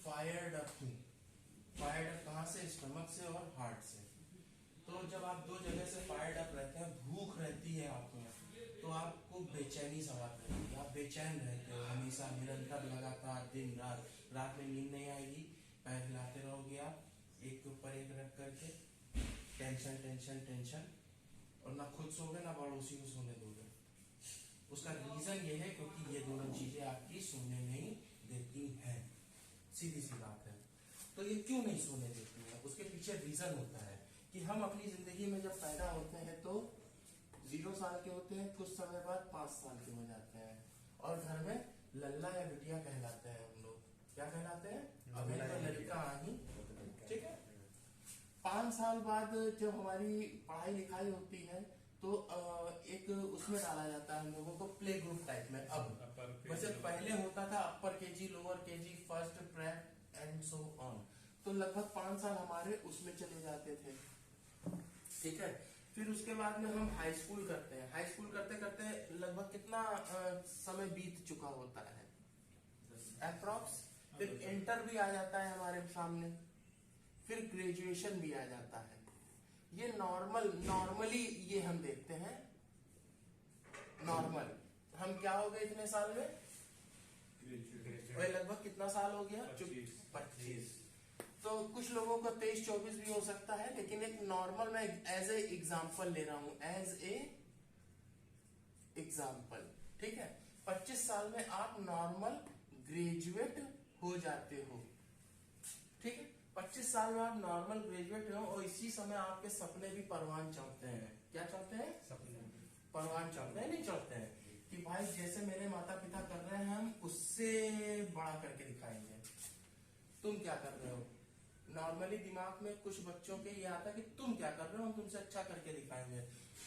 Fired up हूँ। Fired up कहाँ से? स्टमक से और हार्ट से। तो जब आप दो जगह से फायर्ड अप रहते हैं, भूख रहती है आप में, तो आपको बेचैनी सवार करती है, आप बेचैन रहते हो हमेशा, निरंतर, लगातार, दिन रात। रात में नींद नहीं आएगी, पैर हिलाते रहोगे आप एक के ऊपर एक रख करके, टेंशन टेंशन टेंशन, और ना खुद सोगे ना पड़ोसी को सोने दोगे। उसका रीजन ये है क्योंकि ये दोनों चीजें आपकी सोने नहीं देती हैं, सीधी सी बात है। तो ये क्यों नहीं सोने देती है? उसके पीछे रीजन होता है कि हम अपनी जिंदगी में जब पैदा होते हैं तो 0 साल के होते हैं, कुछ समय बाद 5 साल के हो जाते हैं, और घर में लल्ला या बिटिया कहलाते हैं हम लोग। क्या कहलाते हैं? अभी तो लड़का आही, ठीक है। 5 साल बाद जब हमारी पढ़ाई लिखाई होती है तो एक उसमें डाला जाता है हम लोगों को, प्ले ग्रुप टाइप में। अब वैसे पहले होता था upper KG, lower KG, first, prep and so on. तो लगभग 5 साल हमारे उसमें चले जाते थे, ठीक है। फिर उसके बाद में हम हाई स्कूल करते हैं। हाई स्कूल करते करते लगभग कितना समय बीत चुका होता है? अप्रॉक्स। फिर इंटर भी आ जाता है हमारे सामने, फिर ग्रेजुएशन भी आ जाता है। ये नॉर्मली ये हम देखते हैं। नॉर्मल हम क्या हो गए इतने साल में? वही लगभग कितना साल हो गया? 25। तो कुछ लोगों का 23-24 भी हो सकता है, लेकिन एक नॉर्मल मैं एज ए एग्जाम्पल ले रहा हूं, एज ए एग्जाम्पल, ठीक है। 25 साल में आप नॉर्मल ग्रेजुएट हो जाते हो, ठीक है। 25 साल में आप नॉर्मल ग्रेजुएट हो, और इसी समय आपके सपने भी परवान चढ़ते हैं। क्या चढ़ते हैं? सपने परवान चढ़ते हैं, नहीं चढ़ते हैं कि भाई जैसे मेरे माता पिता कर रहे हैं हम उससे बड़ा करके दिखाएंगे। तुम क्या कर रहे हो? नॉर्मली दिमाग में कुछ बच्चों के ये आता है कि तुम क्या कर रहे हो, हम तुमसे अच्छा करके दिखाएंगे।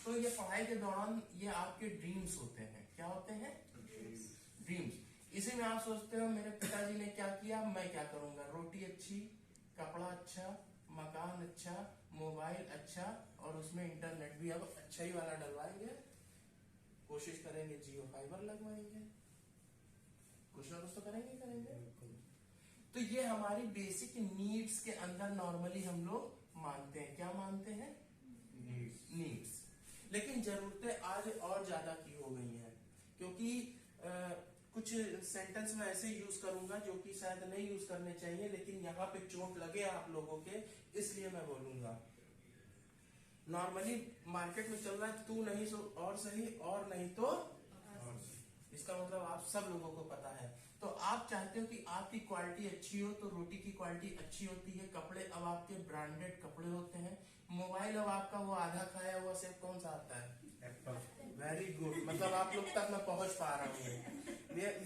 तो ये पढ़ाई के दौरान ये आपके ड्रीम्स होते हैं। क्या होते हैं? ड्रीम्स। इसी में आप सोचते हो मेरे पिताजी ने क्या किया, मैं क्या करूंगा। रोटी अच्छी, कपड़ा अच्छा, मकान अच्छा, मोबाइल अच्छा, और उसमें इंटरनेट भी अब अच्छा ही वाला डलवाएंगे। कोशिश करेंगे जियो फाइबर लगवाएंगे, कुछ ना कुछ तो करेंगे। तो ये हमारी बेसिक नीड्स के अंदर नॉर्मली हम लोग मानते हैं। क्या मानते हैं? नीड्स। लेकिन जरूरतें आज और ज्यादा की हो गई हैं, क्योंकि कुछ सेंटेंस में ऐसे यूज करूंगा जो कि शायद नहीं यूज करने चाहिए, लेकिन यहाँ पे चोट लगे आप लोगों के, इसलिए मैं बोलूंगा। नॉर्मली मार्केट में चल रहा है तू नहीं सो और सही, और नहीं तो और। इसका मतलब आप सब लोगों को पता है। तो आप चाहते हो कि आपकी क्वालिटी अच्छी हो, तो रोटी की क्वालिटी अच्छी होती है, कपड़े अब आपके ब्रांडेड कपड़े होते हैं, मोबाइल अब आपका वो आधा खाया हुआ सेब कौन सा आता है? एप्पल। वेरी गुड, मतलब आप लोग तक मैं पहुंच पा रहा हूँ।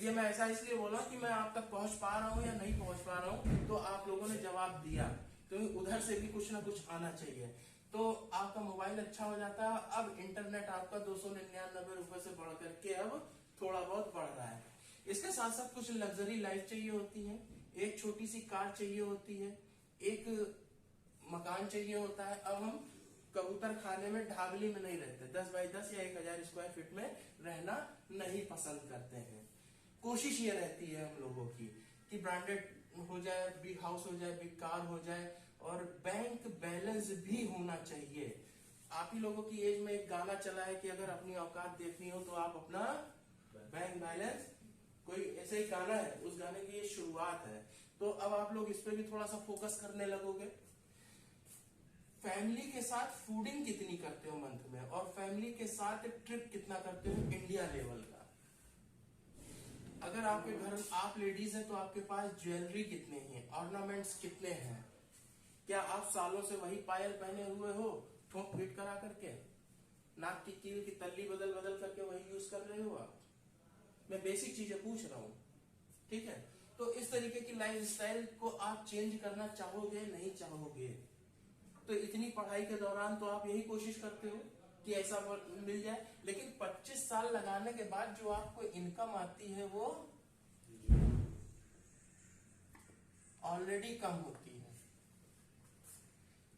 ये मैं ऐसा इसलिए बोला कि मैं आप तक पहुंच पा रहा हूँ या नहीं पहुंच पा रहा हूँ, तो आप लोगों ने जवाब दिया, तो उधर से भी कुछ ना कुछ आना चाहिए। तो आपका मोबाइल अच्छा हो जाता है। अब इंटरनेट आपका 299 रुपए से बढ़ करके अब थोड़ा बहुत बढ़ रहा है। इसके साथ साथ कुछ लग्जरी लाइफ चाहिए होती है, एक छोटी सी कार चाहिए होती है, एक मकान चाहिए होता है। अब हम कबूतर खाने में ढाबली में नहीं रहते, 10 बाई 10 या 1000 स्क्वायर फीट में रहना नहीं पसंद करते हैं। कोशिश ये रहती है हम लोगों की कि ब्रांडेड हो जाए, बिग हाउस हो जाए, बिग कार हो जाए, और बैंक बैलेंस भी होना चाहिए। आप ही लोगों की एज में एक गाना चला है कि अगर अपनी औकात देखनी हो तो आप अपना बैंक बैलेंस, कोई ऐसे ही गाना है, उस गाने की ये शुरुआत है। तो अब आप लोग इस पे भी थोड़ा सा फोकस करने लगोगे। फैमिली के साथ फूडिंग कितनी करते हो मंथ में, और फैमिली के साथ ट्रिप कितना करते हो इंडिया लेवल का। अगर आपके घर आप लेडीज हैं तो आपके पास ज्वेलरी कितने हैं, ऑर्नामेंट्स कितने हैं। क्या आप सालों से वही पायल पहने हुए हो, ठोक पीट करा करके, नाक की कील की तल्ली बदल बदल करके वही यूज कर रहे हो आप? मैं बेसिक चीजें पूछ रहा हूं, ठीक है। तो इस तरीके की लाइफ स्टाइल को आप चेंज करना चाहोगे, नहीं चाहोगे? तो इतनी पढ़ाई के दौरान तो आप यही कोशिश करते हो कि ऐसा मिल जाए, लेकिन 25 साल लगाने के बाद जो आपको इनकम आती है वो ऑलरेडी कम होती है।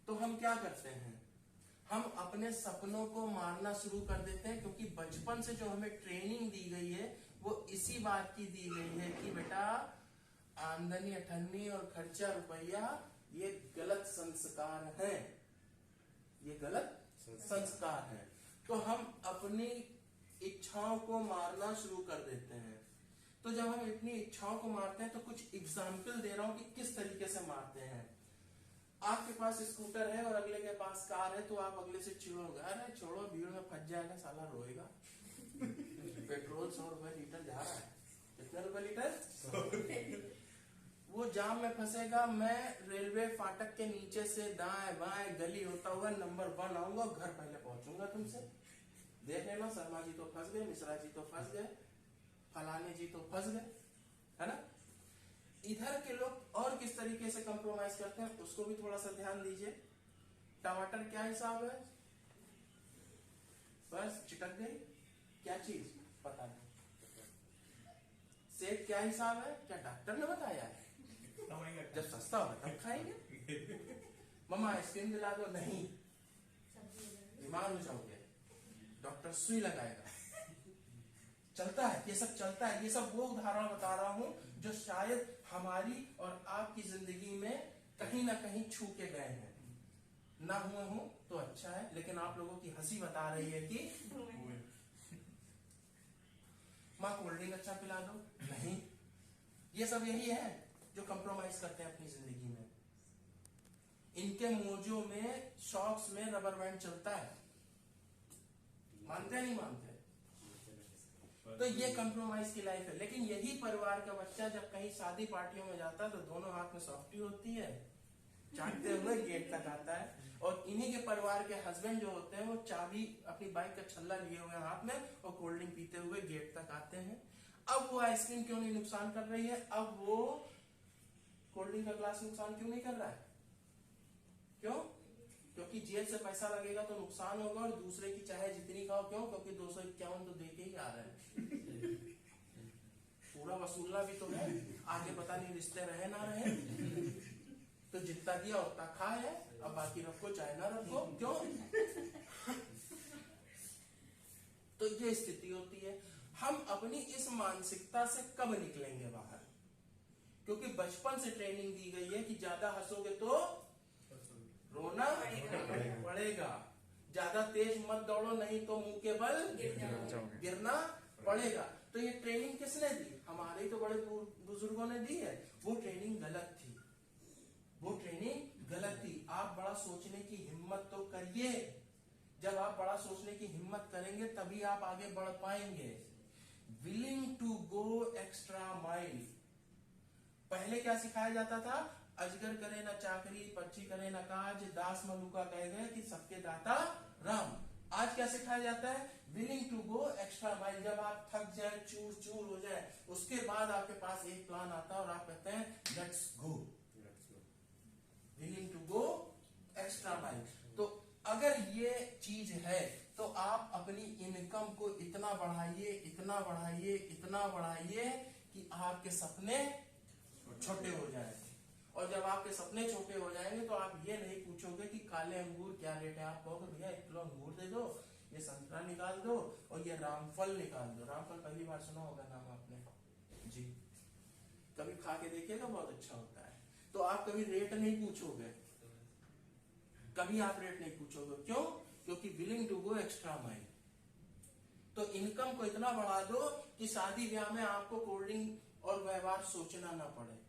तो हम क्या करते हैं? हम अपने सपनों को मारना शुरू कर देते हैं, क्योंकि बचपन से जो हमें ट्रेनिंग दी गई है वो इसी बात की दी गई है कि बेटा आमदनी अठन्नी और खर्चा रुपया, ये गलत संस्कार है, ये गलत संस्कार है। तो हम अपनी इच्छाओं को मारना शुरू कर देते हैं। तो जब हम अपनी इच्छाओं को मारते हैं तो कुछ एग्जाम्पल दे रहा हूं कि किस तरीके से मारते हैं। आपके पास स्कूटर है और अगले के पास कार है, तो आप अगले से चिढ़ोगे, अरे छोड़ो भीड़ में फंस जाएगा साला, रोएगा। पेट्रोल 100 रुपए लीटर जा रहा है, कितने रुपए लीटर? वो जाम में फंसेगा, मैं रेलवे फाटक के नीचे से दाएं बाएं गली होता हुआ नंबर 1 आऊंगा, घर पहले पहुंचूंगा तुमसे। देख लेना, शर्मा जी तो फंस गए, मिश्रा जी तो फंस गए, फलाने जी तो फंस गए, है ना। इधर के लोग और किस तरीके से कंप्रोमाइज करते हैं उसको भी थोड़ा सा ध्यान दीजिए। टमाटर क्या हिसाब है? बस चिटक गई, क्या चीज पता नहीं। सेब क्या हिसाब है? क्या डॉक्टर ने बताया है? जब सस्ता होगा तब खाएंगे। मम्मा आइसक्रीम दिला दो, नहीं, बीमार हो जाओगे, डॉक्टर सुई लगाएगा। चलता है, ये सब चलता है। ये सब वो उदाहरण बता रहा हूं जो शायद हमारी और आपकी जिंदगी में कहीं ना कहीं छू के गए हैं। ना हुए हो तो अच्छा है, लेकिन आप लोगों की हंसी बता रही है कि माँ कोल्ड ड्रिंक अच्छा पिला दो, नहीं। ये सब यही है जो कंप्रोमाइज करते हैं अपनी जिंदगी में। इनके मोजों में, शॉक्स में रबर बैंड चलता है, मानते नहीं मानते? तो ये कंप्रोमाइज की लाइफ है। लेकिन यही परिवार का बच्चा जब कहीं शादी पार्टियों में जाता है तो दोनों हाथ में सॉफ्टी होती है, चाटते हुए गेट तक आता है। और इन्हीं के परिवार के हस्बैंड जो होते हैं वो चाबी अपनी बाइक का छल्ला लिए हुए हाथ में और कोल्ड ड्रिंक पीते हुए गेट तक आते हैं। अब वो आइसक्रीम क्यों नहीं नुकसान कर रही है? अब वो कोल्ड ड्रिंक का ग्लास नुकसान क्यों नहीं कर रहा है? क्यों? क्योंकि जेब से पैसा लगेगा तो नुकसान होगा, और दूसरे की चाहे जितनी खाओ, क्यों? क्योंकि 251 तो दे के ही आ रहे हैं। पूरा वसूलना भी तो है, आगे पता नहीं रिश्ते रहे ना रहे। तो जितना दिया उतना खा है, अब बाकी रखो चाहे ना रखो, क्यों? तो ये स्थिति होती है। हम अपनी इस मानसिकता से कब निकलेंगे बाहर? क्योंकि बचपन से ट्रेनिंग दी गई है कि ज्यादा हंसोगे तो रोना पड़ेगा, ज्यादा तेज मत दौड़ो नहीं तो मुंह के बल गिरना पड़ेगा। तो ये ट्रेनिंग किसने दी? हमारे तो बड़े बुजुर्गों ने दी है। वो ट्रेनिंग गलत थी, वो ट्रेनिंग गलत थी। आप बड़ा सोचने की हिम्मत तो करिए। जब आप बड़ा सोचने की हिम्मत करेंगे तभी आप आगे बढ़ पाएंगे। Willing to go extra mile. पहले क्या सिखाया जाता था? अजगर करे ना चाकरी, पक्षी करे ना काज, दास मलुका कह गए कि सबके दाता राम। आज क्या सिखाया जाता है? Willing to go extra mile. जब आप थक जाए, चूर चूर हो जाए, उसके बाद आपके पास एक प्लान आता है और आप कहते हैं let's go, willing to go extra mile. तो अगर ये चीज है तो आप अपनी इनकम को इतना बढ़ाइए, इतना बढ़ाइए, इतना बढ़ाइए कि आपके सपने छोटे हो जाएं। और जब आपके सपने छोटे हो जाएंगे तो आप ये नहीं पूछोगे कि काले अंगूर क्या रेट है। आप कहोगे भैया 1 किलो अंगूर दे दो, ये संतरा निकाल दो और ये रामफल निकाल दो। रामफल पहली बार सुना होगा नाम आपने जी, कभी खा के देखिएगा, बहुत अच्छा होता है। तो आप कभी रेट नहीं पूछोगे, कभी आप रेट नहीं पूछोगे। क्यों? क्योंकि willing to go extra mile. तो इनकम को इतना बढ़ा दो कि शादी ब्याह में आपको कोल्ड ड्रिंक और व्यवहार सोचना ना पड़े।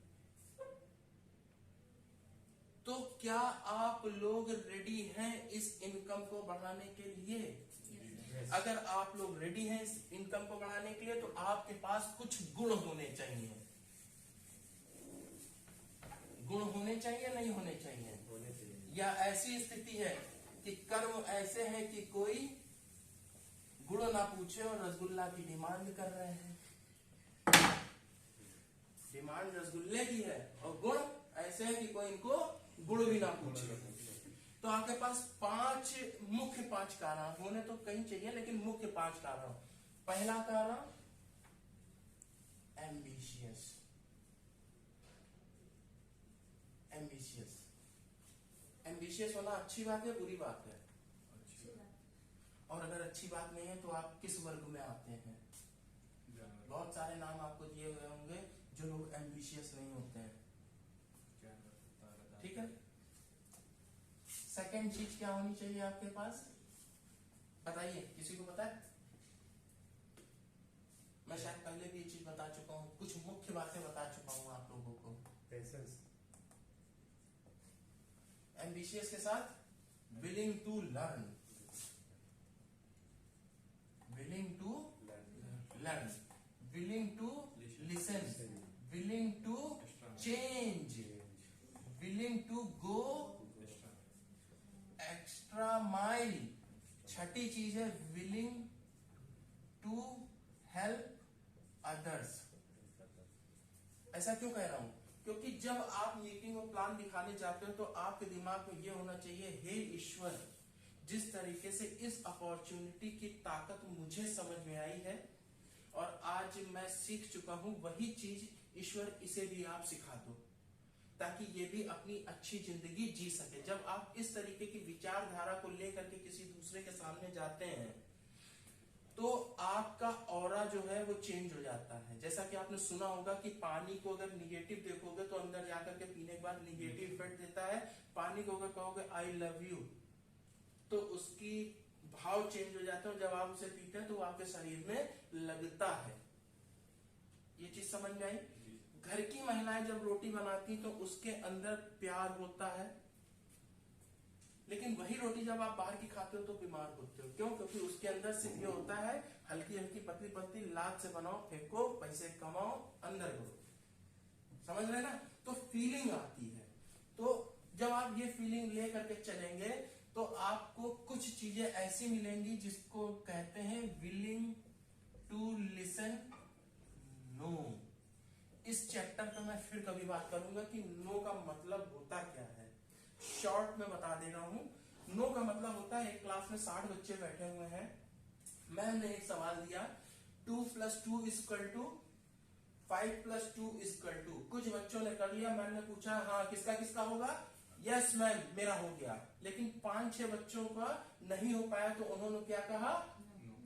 तो क्या आप लोग रेडी हैं इस इनकम को बढ़ाने के लिए? अगर आप लोग रेडी हैं इस इनकम को बढ़ाने के लिए तो आपके पास कुछ गुण होने चाहिए। गुण होने चाहिए, नहीं होने चाहिए? या ऐसी स्थिति है कि कर्म ऐसे हैं कि कोई गुण ना पूछे और रसगुल्ला की डिमांड कर रहे हैं। डिमांड रसगुल्ले की है और गुण ऐसे है कि कोई इनको गुण भी ना पूछे। तो आपके पास 5 मुख्य कारण होने तो कहीं चाहिए, लेकिन मुख्य 5 कारण। पहला कारण एम्बिशियस। एम्बिशियस एम्बिशियस होना अच्छी बात है, बुरी बात है? और अगर अच्छी बात नहीं है तो आप किस वर्ग में आते हैं? बहुत सारे नाम आपको दिए हुए होंगे जो लोग एम्बिशियस नहीं होते। ठीक है। सेकंड चीज क्या होनी चाहिए आपके पास, बताइए, किसी को पता है? मैं शायद पहले भी ये चीज बता चुका हूँ, कुछ मुख्य बातें बता चुका हूँ आप लोगों को। पेशेंस। एम्बिशियस के साथ willing to learn, willing to learn, willing to listen, willing to change, willing to go extra mile. छठी चीज है विलिंग टू हेल्प अदर्स। ऐसा क्यों कह रहा हूं? क्योंकि जब आप मीटिंग और प्लान दिखाने जाते हो तो आपके दिमाग में यह होना चाहिए, हे ईश्वर, जिस तरीके से इस अपॉर्चुनिटी की ताकत मुझे समझ में आई है और आज मैं सीख चुका हूं, वही चीज ईश्वर इसे भी आप सिखा दो, ताकि ये भी अपनी अच्छी जिंदगी जी सके। जब आप इस तरीके की विचारधारा को लेकर के किसी दूसरे के सामने जाते हैं तो आपका ऑरा जो है वो चेंज हो जाता है। जैसा कि आपने सुना होगा कि पानी को अगर निगेटिव देखोगे तो अंदर जाकर के पीने के बाद निगेटिव इफेक्ट देता है, पानी को अगर कहोगे आई लव यू तो उसकी भाव चेंज हो जाता है, जब आप उसे पीते हैं तो वो आपके शरीर में लगता है। ये चीज समझ में आई? घर की महिलाएं जब रोटी बनाती तो उसके अंदर प्यार होता है, लेकिन वही रोटी जब आप बाहर की खाते हो तो बीमार होते हो। क्यों? क्योंकि उसके अंदर से ये होता है हल्की हल्की पतली पतली, लात से बनाओ, फेंको, पैसे कमाओ, अंदर करो। समझ रहे ना? तो फीलिंग आती है। तो जब आप ये फीलिंग ले करके चलेंगे तो आपको कुछ चीजें ऐसी मिलेंगी जिसको कहते हैं विलिंग टू लिसन नो। इस चैप्टर पे मैं फिर कभी बात करूंगा कि नो का मतलब होता क्या है। शॉर्ट में बता दे रहा हूं, नो का मतलब होता है, एक क्लास में 60 बच्चे बैठे हुए हैं, मैम ने एक सवाल दिया 2 + 2 = 5 + 2 = कुछ बच्चों ने कर लिया, मैम ने पूछा हाँ किसका किसका होगा, यस मैम मेरा हो गया, लेकिन 5-6 बच्चों का नहीं हो पाया तो उन्होंने क्या कहा,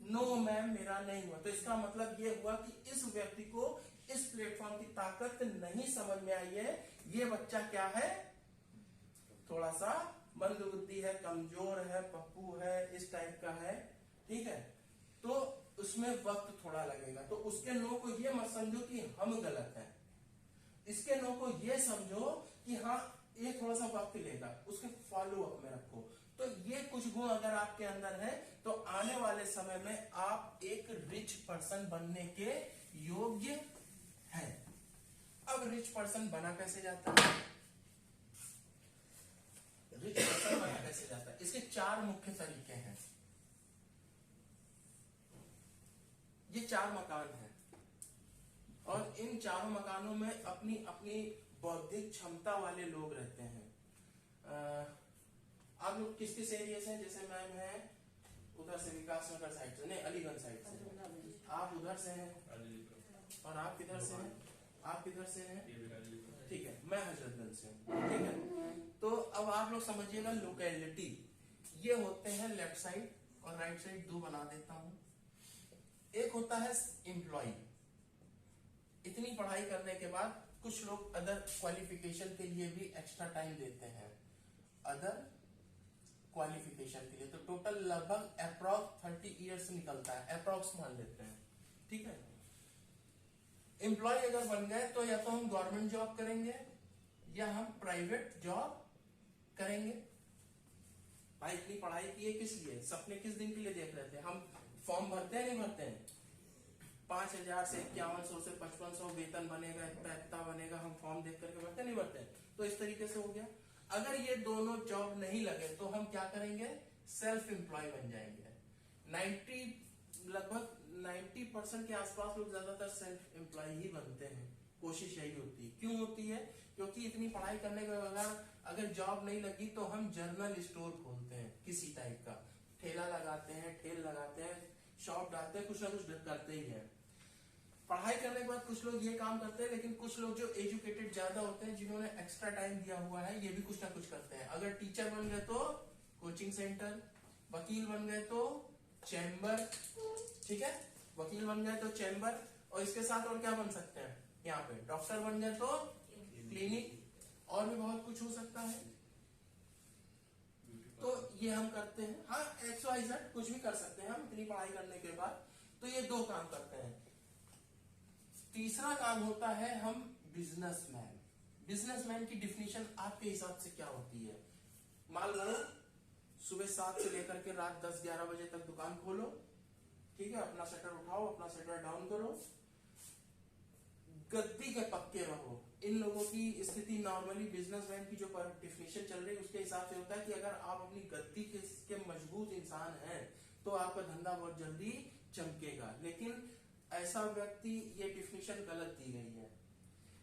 नो मैम मेरा नहीं हुआ। तो इसका मतलब ये हुआ कि इस व्यक्ति को इस प्लेटफॉर्म की ताकत नहीं समझ में आई है, ये बच्चा क्या है, थोड़ा सा मंद बुद्धि है, कमजोर है, पप्पू है, इस टाइप का है, ठीक है। तो उसमें वक्त थोड़ा लगेगा, तो उसके नो को ये मत समझो कि हम गलत हैं, इसके नो को ये समझो कि हाँ ये थोड़ा सा वक्त लेगा, उसके फॉलो अप में रखो। तो ये कुछ गुण अगर आपके अंदर है तो आने वाले समय में आप एक रिच पर्सन बनने के योग्य हैं। अब रिच पर्सन बना कैसे जाता है, रिच पर्सन बना कैसे जाता है, इसके 4 मुख्य तरीके हैं। ये 4 मकान हैं और इन 4 मकानों में अपनी अपनी बौद्धिक क्षमता वाले लोग रहते हैं। आप लोग किस किस एरिया से हैं? जैसे मैम है उधर से, विकास नगर साइड से, नहीं अलीगंज साइड से, आप उधर से हैं और आप किधर से हैं, आप किधर से हैं, ठीक है, मैं हजरतगंज से हूँ, ठीक है। तो अब आप लोग समझिएगा लोकेलिटी, ये होते हैं लेफ्ट साइड और राइट साइड 2 बना देता हूं। एक होता है एम्प्लॉय, इतनी पढ़ाई करने के बाद कुछ लोग अदर क्वालिफिकेशन के लिए भी एक्स्ट्रा टाइम देते हैं, अदर क्वालिफिकेशन के लिए, तो टोटल लगभग अप्रॉक्स 30 इयर्स निकलता है, अप्रॉक्स मान लेते हैं, ठीक है। एम्प्लॉय अगर बन गए तो या तो हम गवर्नमेंट जॉब करेंगे या हम प्राइवेट जॉब करेंगे। भाई इतनी पढ़ाई की है किस लिए, सपने किस दिन के लिए देख रहे थे, हम फॉर्म भरते हैं नहीं भरते हैं, 5000 से 5100 से 5500 वेतन बनेगा, इतना बनेगा, हम फॉर्म देख करके भरते नहीं भरते हैं। तो इस तरीके से हो गया। अगर ये दोनों जॉब नहीं लगे तो हम क्या करेंगे, सेल्फ एम्प्लॉय बन जाएंगे। लगभग 90% के आसपास लोग ज्यादातर सेल्फ एम्प्लॉय ही बनते हैं, कोशिश यही होती है। क्यों होती है? क्योंकि इतनी पढ़ाई करने के बाद अगर जॉब नहीं लगी तो हम जर्नल स्टोर खोलते हैं, किसी टाइप का ठेला लगाते हैं, ठेल लगाते हैं, शॉप डालते हैं, कुछ ना कुछ करते ही है। पढ़ाई करने के बाद कुछ लोग ये काम करते हैं, लेकिन कुछ लोग जो एजुकेटेड ज्यादा होते हैं, जिन्होंने एक्स्ट्रा टाइम दिया हुआ है, ये भी कुछ ना कुछ करते हैं। अगर टीचर बन गए तो कोचिंग सेंटर, वकील बन गए तो चैम्बर, ठीक है, वकील बन गए तो चैम्बर, और इसके साथ और क्या बन सकते हैं, यहाँ पे डॉक्टर बन गए तो क्लिनिक, और भी बहुत कुछ हो सकता है। तो ये हम करते हैं, हाँ XYZ कुछ भी कर सकते हैं हम इतनी पढ़ाई करने के बाद। तो ये 2 काम करते हैं। तीसरा काम होता है हम बिजनेसमैन। बिजनेसमैन की डिफिनीशन आपके हिसाब से क्या होती है? मान लो सुबह 7 से लेकर के रात 10-11 बजे तक दुकान खोलो, ठीक है, अपना शटर उठाओ, अपना शटर डाउन करो, गद्दी के पक्के रहो। इन लोगों की स्थिति नॉर्मली बिजनेसमैन की जो डिफिनेशन चल रही है उसके हिसाब से होता है कि अगर आप अपनी गद्दी के मजबूत इंसान हैं तो आपका धंधा बहुत जल्दी चमकेगा। लेकिन ऐसा व्यक्ति, ये डिफिनेशन गलत दी गई है।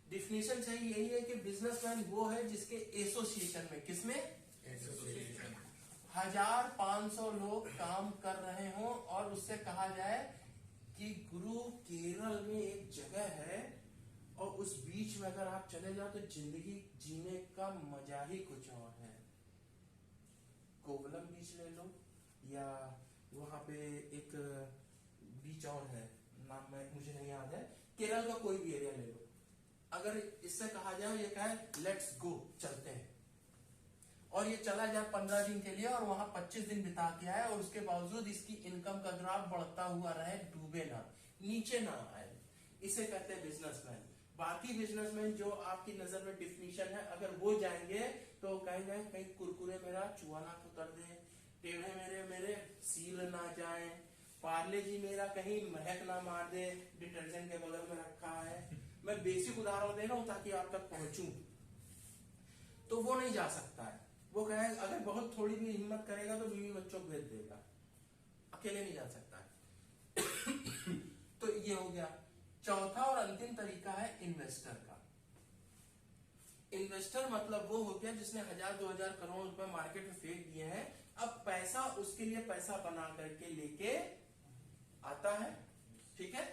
डिफिनेशन सही यही है कि बिजनेसमैन वो है जिसके एसोसिएशन में, किसमें? एसोसिएशन 1500 लोग काम कर रहे हो और उससे कहा जाए कि गुरु केरल में एक जगह है और उस बीच में अगर आप चले जाओ तो जिंदगी जीने का मजा ही कुछ और है। कोवलम बीच ले लो, या वहां पे एक बीच और है, नाम में मुझे नहीं याद है, केरल का कोई भी एरिया ले लो। अगर इससे कहा जाए, ये कहे लेट्स गो, चलते हैं, और ये चला जाए 15 दिन के लिए और वहां 25 दिन बिता के आए और उसके बावजूद इसकी इनकम का ग्राफ बढ़ता हुआ रहे, डूबे ना, नीचे ना आए, इसे कहते हैं बिजनेसमैन। बाकी बिजनेसमैन जो आपकी नजर में डिफिनीशन है, अगर वो जाएंगे तो कहेंगे कहीं कुरकुरे मेरा चुआ ना उतर दे, टेढ़े मेरे सील ना जाए, पार्ले जी मेरा कहीं महक ना मार दे, डिटर्जेंट के बगल में रखा है। मैं बेसिक उदाहरण दे रहा हूं ताकि आप तक पहुंचूं। तो वो नहीं जा सकता है। वो कहे अगर बहुत थोड़ी भी हिम्मत करेगा तो बीवी बच्चों को भेज देगा, अकेले नहीं जा सकता है। तो ये हो गया। चौथा और अंतिम तरीका है इन्वेस्टर का। इन्वेस्टर मतलब वो हो गया जिसने 1000-2000 करोड़ रुपए मार्केट में फेंक दिए हैं, अब पैसा उसके लिए पैसा बना करके लेके आता है, ठीक है।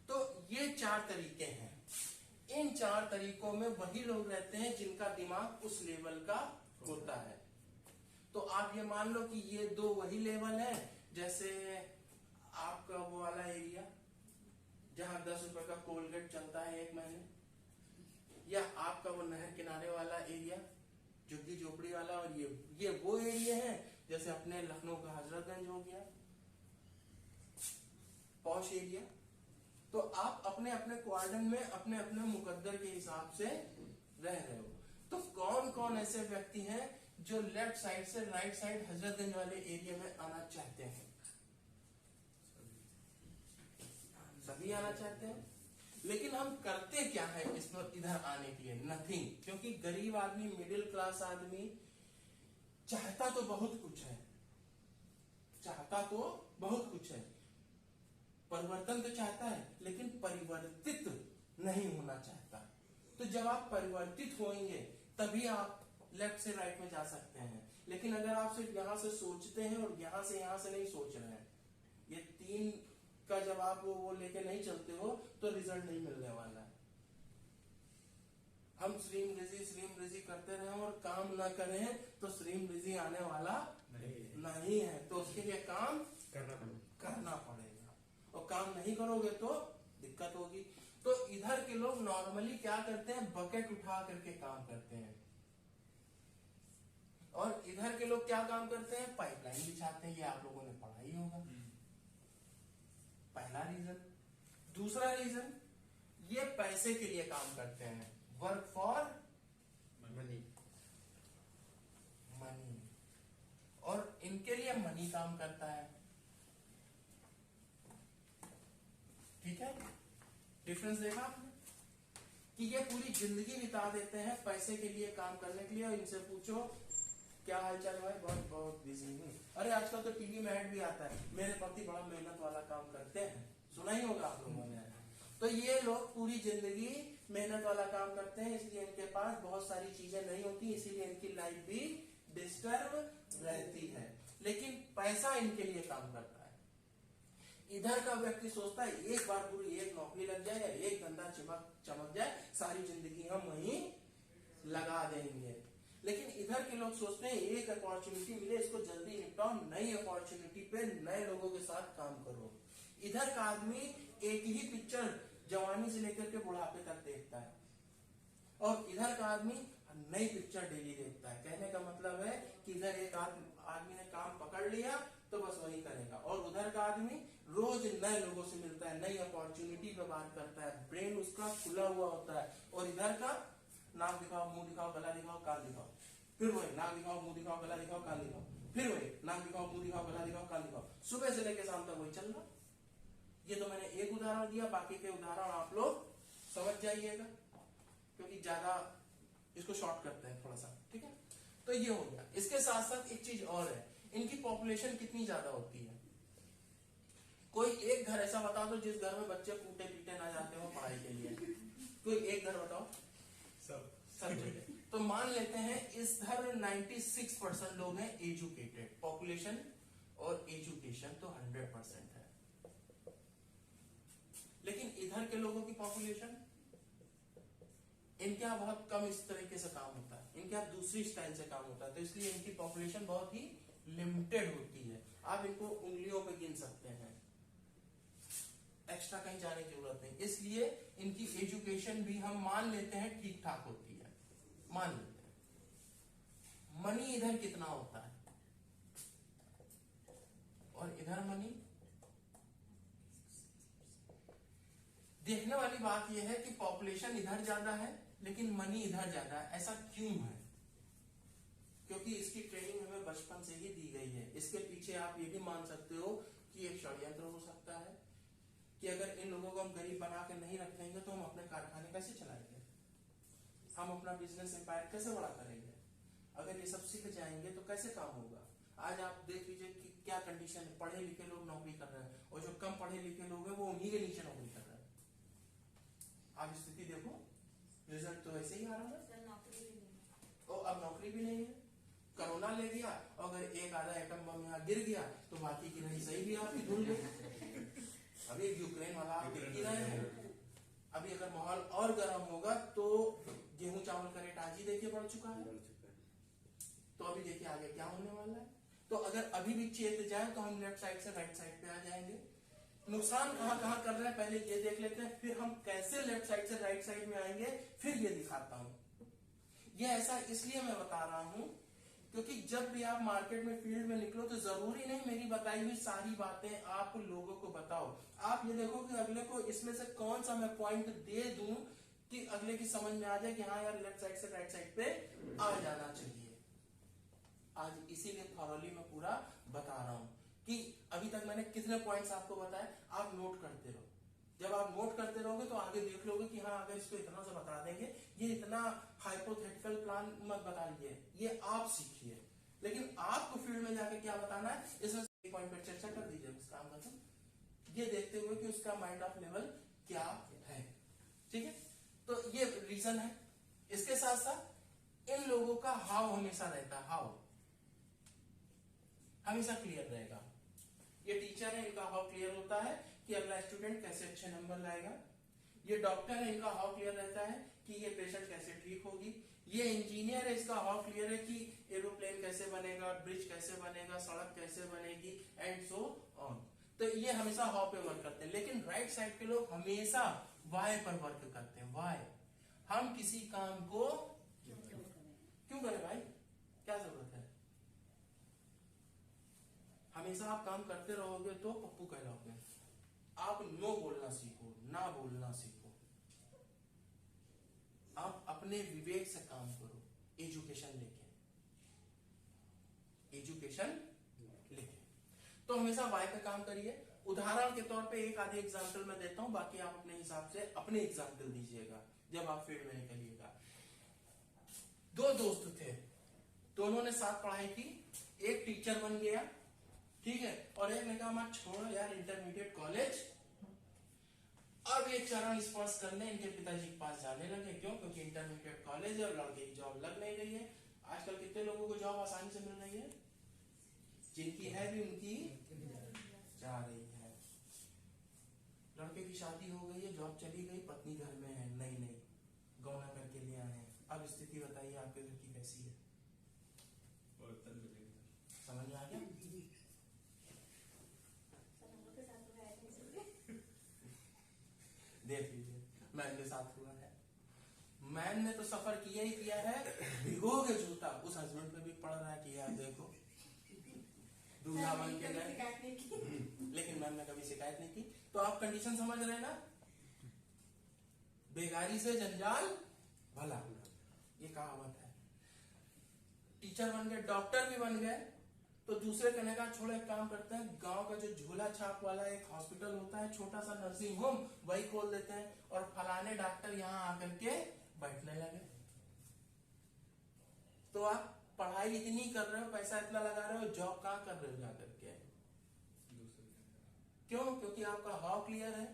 तो ये 4 तरीके हैं। इन 4 तरीकों में वही लोग रहते हैं जिनका दिमाग उस लेवल का होता है। तो आप ये मान लो कि ये 2 वही लेवल है, जैसे आपका वो वाला एरिया जहां 10 रुपए का कोलगेट चलता है 1 महीने, या आपका वो नहर किनारे वाला एरिया झुग्गी झोपड़ी वाला, और ये वो एरिया है जैसे अपने लखनऊ का हजरतगंज हो गया, पॉश एरिया। तो आप अपने अपने क्वार्टर में अपने अपने मुकद्दर के हिसाब से रह रहे हो। तो कौन कौन ऐसे व्यक्ति हैं जो लेफ्ट साइड से राइट साइड हजरतगंज वाले एरिया में आना चाहते हैं? सभी आना चाहते हैं, लेकिन हम करते क्या है इसमें इधर आने के लिए? नथिंग। क्योंकि गरीब आदमी, मिडिल क्लास आदमी चाहता तो बहुत कुछ है, चाहता तो बहुत कुछ है, परिवर्तन तो चाहता है लेकिन परिवर्तित नहीं होना चाहता। तो जब आप परिवर्तित होंगे तभी आप लेफ्ट से राइट में जा सकते हैं। लेकिन अगर आप सिर्फ यहां से सोचते हैं और यहां से नहीं सोच रहे हैं, ये 3 का जब आप वो लेके नहीं चलते हो तो रिजल्ट नहीं मिलने वाला है। हम स्ट्रीम रिजी करते रहे और काम ना करें तो स्ट्रीम रिजी आने वाला नहीं है। तो उसके लिए काम करना पड़ेगा, और काम नहीं करोगे तो दिक्कत होगी। तो इधर के लोग नॉर्मली क्या करते हैं? बकेट उठा करके काम करते हैं, और इधर के लोग क्या काम करते हैं? पाइपलाइन बिछाते हैं। ये आप लोगों ने पढ़ा ही होगा। पहला रीजन। दूसरा रीजन, ये पैसे के लिए काम करते हैं, वर्क फॉर मनी, और इनके लिए मनी काम करता है, ठीक है। डिफरेंस देखा आपने कि ये पूरी जिंदगी बिता देते हैं पैसे के लिए काम करने के लिए, और इनसे पूछो क्या हालचाल है? बहुत बहुत बिजी हूँ। अरे आजकल तो टीवी में ऐड भी आता है, मेरे पति बड़ा मेहनत वाला काम करते हैं, सुना ही होगा आप लोगों ने। तो ये लोग पूरी जिंदगी मेहनत वाला काम करते हैं, इसलिए इनके पास बहुत सारी चीजें नहीं होती, इसीलिए इनकी लाइफ भी डिस्टर्ब रहती है, लेकिन पैसा इनके लिए काम करता है। इधर का व्यक्ति सोचता है एक बार पूरी एक नौकरी लग जाए या एक धंधा चमक जाए, सारी जिंदगी हम वहीं लगा देंगे। लेकिन इधर के लोग सोचते हैं एक अपॉर्चुनिटी मिले, इसको जल्दी निपटाओ, नई अपॉर्चुनिटी पे नए लोगों के साथ काम करो। इधर का आदमी एक ही पिक्चर जवानी से लेकर के बुढ़ापे तक देखता है, और इधर का आदमी नई पिक्चर डेली देखता है। कहने का मतलब है कि इधर एक आदमी ने काम पकड़ लिया तो बस वही करेगा, और उधर का आदमी रोज नए लोगों से मिलता है, नई अपॉर्चुनिटी पे बात करता है, ब्रेन उसका खुला हुआ होता है। और इधर का नाक दिखाओ, मुंह दिखाओ, गला दिखाओ, कान दिखाओ, फिर वही नाक दिखाओ, मुंह दिखाओ, गला दिखाओ, कान दिखाओ, फिर वही नाक दिखाओ, मुंह दिखाओ, गला दिखाओ, कान दिखाओ, सुबह से लेकर शाम तक वही चल रहा। ये तो मैंने एक उदाहरण दिया, बाकी के उदाहरण आप लोग समझ जाइएगा, क्योंकि ज्यादा इसको शॉर्ट करते हैं थोड़ा सा, ठीक है। तो ये हो गया। इसके साथ साथ एक चीज और है, इनकी पॉपुलेशन कितनी ज्यादा होती है। कोई एक घर ऐसा बता दो जिस घर में बच्चे कूटे पीटे ना जाते हो पढ़ाई के लिए, कोई एक घर बताओ। सब जगह। तो मान लेते हैं इस घर 96% लोग हैं एजुकेटेड, पॉपुलेशन और एजुकेशन तो 100% है। लेकिन इधर के लोगों की पॉपुलेशन, इनके यहाँ बहुत कम इस तरीके से काम होता है, इनके यहाँ दूसरी स्टाइल से काम होता है, तो इसलिए इनकी पॉपुलेशन बहुत ही लिमिटेड होती है। आप इनको उंगलियों पे गिन सकते हैं, एक्स्ट्रा कहीं जाने की जरूरत नहीं। इसलिए इनकी एजुकेशन भी हम मान लेते हैं ठीक ठाक होती है, मान लेते हैं। मनी इधर कितना होता है और इधर मनी, देखने वाली बात यह है कि पॉपुलेशन इधर ज्यादा है लेकिन मनी इधर ज्यादा है। ऐसा क्यों है? क्योंकि इसकी ट्रेनिंग हमें बचपन से ही दी गई है। इसके पीछे आप ये भी मान सकते हो कि एक षड्यंत्र हो सकता है कि अगर इन लोगों को हम गरीब बना के नहीं रखेंगे तो हम अपने कारखाने कैसे चलाएंगे, हम अपना बिजनेस एम्पायर कैसे बड़ा करेंगे, अगर ये सब सीख जाएंगे तो कैसे काम होगा। आज आप देख लीजिए कि क्या कंडीशन है, पढ़े लिखे लोग नौकरी कर रहे हैं और जो कम पढ़े लिखे लोग हैं वो उन्हीं के नीचे नौकरी कर रहे हैं। आप स्थिति देखो, रिजल्ट तो ऐसे ही आ रहा है। और अब नौकरी भी नहीं है, कोरोना ले गया, अगर एक आधा एटम बम यहाँ गिर गया तो बाकी की नहीं सही भी आपकी धुल गई। अभी यूक्रेन वाला आप देख ही रहे हैं। अभी अगर माहौल और गर्म होगा तो गेहूं चावल का रेट आज ही देखिए बढ़ चुका है, तो अभी देखिए आगे क्या होने वाला है। तो अगर अभी भी चेत जाए तो हम लेफ्ट साइड से राइट साइड पे आ जाएंगे। नुकसान कहां कहां कर रहे हैं पहले ये देख लेते हैं, फिर हम कैसे लेफ्ट साइड से राइट साइड में आएंगे फिर ये दिखाता हूं। ये ऐसा इसलिए मैं बता रहा हूं क्योंकि जब भी आप मार्केट में फील्ड में निकलो तो जरूरी नहीं मेरी बताई हुई सारी बातें आप लोगों को बताओ। आप ये देखो कि अगले को इसमें से कौन सा मैं पॉइंट दे दूं कि अगले की समझ में आ जाए कि हाँ यार लेफ्ट साइड से राइट साइड पे आ जाना चाहिए। आज इसीलिए थॉरली मैं पूरा बता रहा हूं कि अभी तक मैंने कितने पॉइंट्स आपको बताए, आप नोट करते रहो। जब आप नोट करते रहोगे तो आगे देख लोगे कि हाँ अगर इसको इतना सा बता देंगे, ये इतना हाइपोथेटिकल प्लान मत बताइए, ये आप सीखिए। लेकिन आपको फील्ड में जाके क्या बताना है, इसमें एक पॉइंट पर चर्चा कर दीजिए उस काम का, ये देखते हुए कि उसका माइंड ऑफ लेवल क्या है। ठीक है, तो ये रीजन है। इसके साथ साथ इन लोगों का हाव हमेशा रहता है, हाव हमेशा क्लियर रहेगा। ये टीचर है, इनका हाउ क्लियर होता है कि अगला स्टूडेंट कैसे अच्छे नंबर लाएगा। ये डॉक्टर है, इनका हाउ क्लियर रहता है कि ये पेशेंट कैसे ठीक होगी। ये इंजीनियर है, इसका हाउ क्लियर है कि एरोप्लेन कैसे बनेगा, ब्रिज कैसे बनेगा, सड़क कैसे बनेगी एंड सो ऑन। तो ये हमेशा हाउ पे वर्क करते हैं। लेकिन राइट साइड के लोग हमेशा वाई पर वर्क करते हैं। वाई, हम किसी काम को क्यों करें भाई, क्या जरूरत है। हमेशा आप काम करते रहोगे तो पप्पू कहलाओगे। आप नो बोलना सीखो, ना बोलना सीखो। आप अपने विवेक से काम करो, एजुकेशन लेके, एजुकेशन लेके। तो हमेशा वाई पे काम करिए। उदाहरण के तौर पे एक आधी एग्जाम्पल मैं देता हूं, बाकी आप अपने हिसाब से अपने एग्जाम्पल दीजिएगा जब आप फील्ड में निकलिएगा। दो दोस्त थे, दोनों ने साथ पढ़ाई की, एक टीचर बन गया, ठीक है, और एक ने कहा मैं छोड़ो यार इंटरमीडिएट कॉलेज। अब ये चरण स्पर्श करने इनके पिताजी के पास जाने लगे। क्यों? क्योंकि इंटरमीडिएट कॉलेज है और लड़के की जॉब लग नहीं रही है। आजकल कितने लोगों को जॉब आसानी से मिल रही है, जिनकी है भी उनकी जा रही है। लड़के की शादी हो गई है, जॉब चली गई, पत्नी घर में है, नहीं गौना करके ले आए हैं। अब स्थिति बताइए आपके घर की कैसी है, समझ में आ गया? देख लीजिए, मैं इनके साथ हुआ है। मैन ने तो सफर किया ही किया है, भिगो के जूता उस हस्बैंड पे भी पड़ रहा है कि यार देखो दूल्हा बन के गए, लेकिन मैम ने कभी शिकायत नहीं की। तो आप कंडीशन समझ रहे हैं ना, बेगारी से जंजाल भला, ये कहावत है। टीचर बन गए, डॉक्टर भी बन गए, तो दूसरे कहने का छोड़ो एक काम करते हैं, गांव का जो झोला छाप वाला एक हॉस्पिटल होता है, छोटा सा नर्सिंग होम, वही खोल देते हैं और फलाने डॉक्टर यहाँ आकर के बैठने लगे। तो आप पढ़ाई इतनी कर रहे हो, पैसा इतना लगा रहे हो, जॉब कहाँ कर रहे हो जाकर के? क्यों? क्योंकि आपका हाउ क्लियर है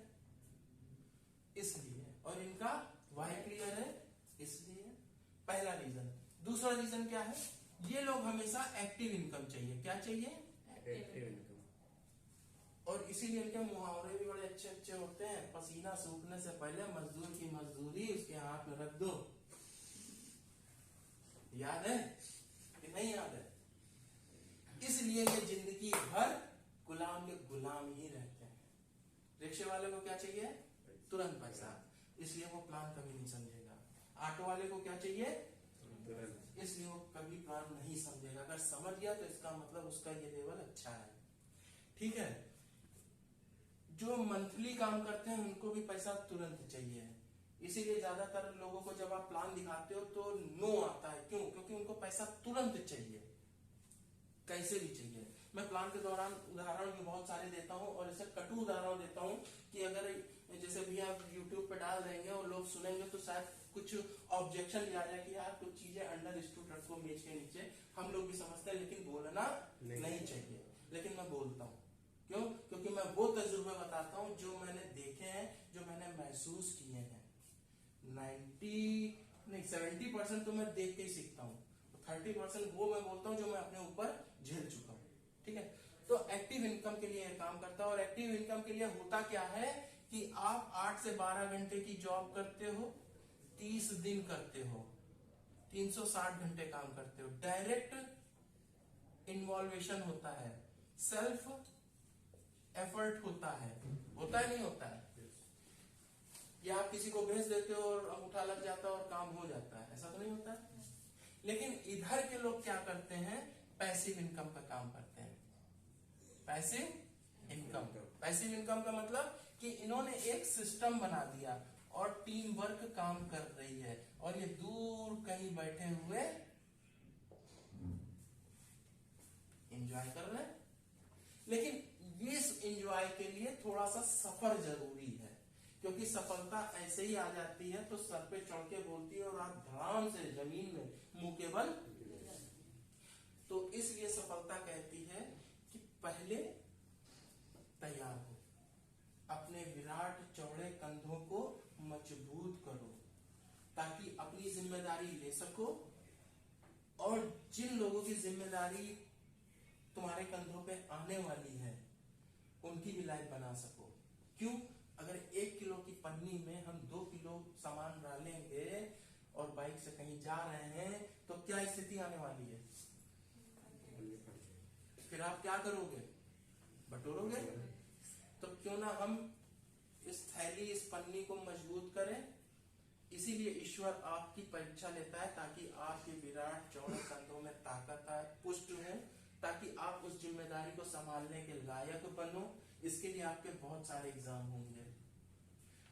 इसलिए, और इनका वाई क्लियर है इसलिए। पहला रीजन। दूसरा रीजन क्या है? ये लोग हमेशा एक्टिव इनकम चाहिए। क्या चाहिए? Active income. और इसीलिए इनके मुहावरे भी बड़े अच्छे अच्छे होते हैं। पसीना सूखने से पहले मजदूर की मजदूरी उसके हाथ में रख दो। याद है कि नहीं याद है? इसलिए ये जिंदगी भर गुलाम के गुलाम ही रहते हैं। रिक्शे वाले को क्या चाहिए? तुरंत पैसा, इसलिए वो प्लान कभी नहीं समझेगा। ऑटो वाले को क्या चाहिए? इसलिए वो कभी प्लान नहीं समझेगा। अगर समझ गया तो इसका मतलब उसका ये लेवल अच्छा है। ठीक है। जो मंथली काम करते हैं उनको भी पैसा तुरंत चाहिए, इसीलिए ज्यादातर लोगों को जब आप प्लान दिखाते हो तो नो आता है। क्यों? क्योंकि उनको पैसा तुरंत चाहिए, कैसे भी चाहिए। मैं प्लान के दौरान उदाहरण भी बहुत सारे देता हूँ, और ऐसे कटु उदाहरण देता हूँ कि अगर जैसे भी आप YouTube पे डाल देंगे और लोग सुनेंगे तो शायद कुछ ऑब्जेक्शन भी आ जाए कि यार कुछ चीजें अंडर स्टूड रखो मेज के नीचे। हम लोग भी समझते हैं, लेकिन बोलना नहीं चाहिए। लेकिन मैं बोलता हूँ। क्यों? क्योंकि मैं वो तजुर्बे बताता हूँ जो मैंने देखे हैं, जो मैंने महसूस किए हैं। 70% तो मैं देख के ही सीखता हूँ, 30% वो मैं बोलता हूँ जो मैं अपने ऊपर झेल चुका हूँ। ठीक है। तो एक्टिव इनकम के लिए काम करता है। और एक्टिव इनकम के लिए होता क्या है कि आप 8 से 12 घंटे की जॉब करते हो, 30 दिन करते हो, 360 घंटे काम करते हो। डायरेक्ट इन्वॉल्वेशन होता है, सेल्फ एफर्ट होता है नहीं होता है? या आप किसी को भेज देते हो और अंगूठा लग जाता है और काम हो जाता है, ऐसा तो नहीं होता है। लेकिन इधर के लोग क्या करते हैं? पैसिव इनकम का काम करते हैं। Passive income. पैसिव इनकम का मतलब कि इन्होंने एक सिस्टम बना दिया और टीम वर्क काम कर रही है, और ये दूर कहीं बैठे हुए एंजॉय कर रहे हैं। लेकिन ये एंजॉय के लिए थोड़ा सा सफर जरूरी है, क्योंकि सफलता ऐसे ही आ जाती है तो सर पे चढ़ के बोलती है और आप धड़ाम से जमीन में मुंह के बल। तो इसलिए सफलता कहती है कि पहले तैयार हो, अपने विराट चौड़े कंधों को मजबूत करो ताकि अपनी जिम्मेदारी ले सको, और जिन लोगों की जिम्मेदारी तुम्हारे कंधों पे आने वाली है उनकी भी लाइफ बना सको। क्यों? अगर 1 किलो की पन्नी में हम 2 किलो सामान डालेंगे और बाइक से कहीं जा रहे हैं तो क्या स्थिति आने वाली है? फिर आप क्या करोगे? बटोरोगे। तो क्यों ना हम इस थैली, इस पन्नी को मजबूत करें। इसीलिए ईश्वर आपकी परीक्षा लेता है ताकि आपके विराट चौड़े कंधों में ताकत आए, पुष्ट है, ताकि आप उस जिम्मेदारी को संभालने के लायक बनो। इसके लिए आपके बहुत सारे एग्जाम होंगे।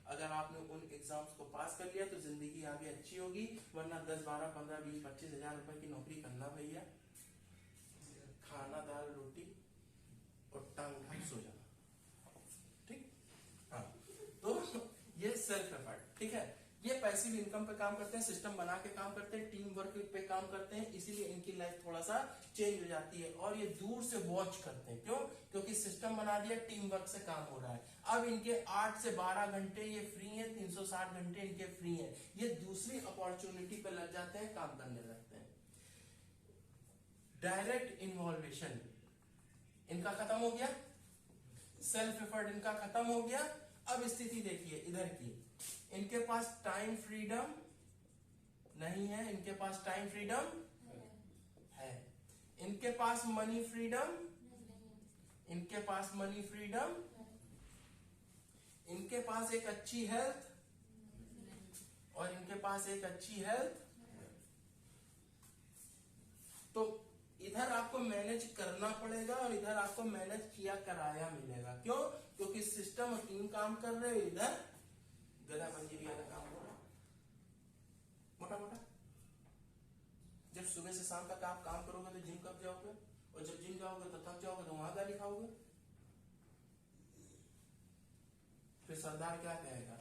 अगर आपने उन एग्जाम्स को पास कर लिया तो जिंदगी आगे अच्छी होगी, वरना 10, 12, 15, 20, 25 हजार रुपए की नौकरी करना भैया, खाना दाल रोटी और टांग उठा सो जाना। ठीक। हाँ, तो ये सेल्फ एफर्ट। ठीक है। ये पैसिव इनकम पे काम करते हैं, सिस्टम बना के काम करते हैं, टीम वर्क पे काम करते हैं, इसीलिए इनकी लाइफ थोड़ा सा चेंज हो जाती है। और ये दूर से वॉच करते हैं। क्यों? क्योंकि सिस्टम बना दिया, टीम वर्क से काम हो रहा है। अब इनके 8 से 12 घंटे ये फ्री है, 360 घंटे इनके फ्री है। ये दूसरी अपॉर्चुनिटी पे लग जाते हैं, काम करने लगते हैं। डायरेक्ट इन्वॉल्वेशन इनका खत्म हो गया, सेल्फ एफर्ट इनका खत्म हो गया। अब स्थिति देखिए इधर की, इनके पास टाइम फ्रीडम नहीं है, इनके पास टाइम फ्रीडम है, इनके पास मनी फ्रीडम, इनके पास मनी फ्रीडम, इनके पास एक अच्छी हेल्थ और इनके पास एक अच्छी हेल्थ। तो इधर आपको मैनेज करना पड़ेगा और इधर आपको मैनेज किया कराया मिलेगा। क्यों? क्योंकि सिस्टम और टीम काम कर रहे हो, इधर गधापंजी भी अलग काम कर रहा है मोटा मोटा। जब सुबह से शाम तक आप काम करोगे तो जिम कब जाओगे, और जब जिम जाओगे तो थक जाओगे तो वहां गाली खाओगे। फिर सरदार क्या कहेगा,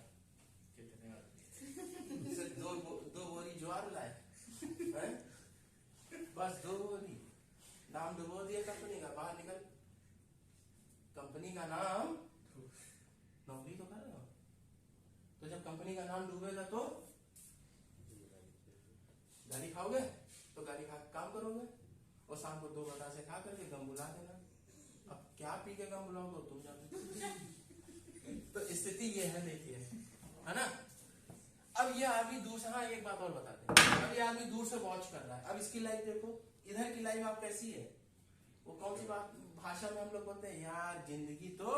कितने दो बोरी ज्वार लाए हैं? बस 2 बोरी, नाम डुबो दिया कंपनी का, बाहर निकल। कंपनी का नाम, नौकरी तो कर रहे हो, तो जब कंपनी का नाम डूबेगा तो गाली खाओगे, तो गाली खा काम करोगे और शाम को 2 बतासे खा करके गम बुला देना। अब क्या पी के गम बुलाओगे तुम जानते। तो स्थिति ये है, देखिए, है ना। अब ये आदमी दूर से, हाँ एक बात और बताते हैं, अब ये आदमी दूर से वॉच कर रहा है। अब इसकी लाइफ देखो, इधर की लाइफ आप कैसी है, वो कौन सी बात भाषा में हम लोग बोलते हैं, यार जिंदगी तो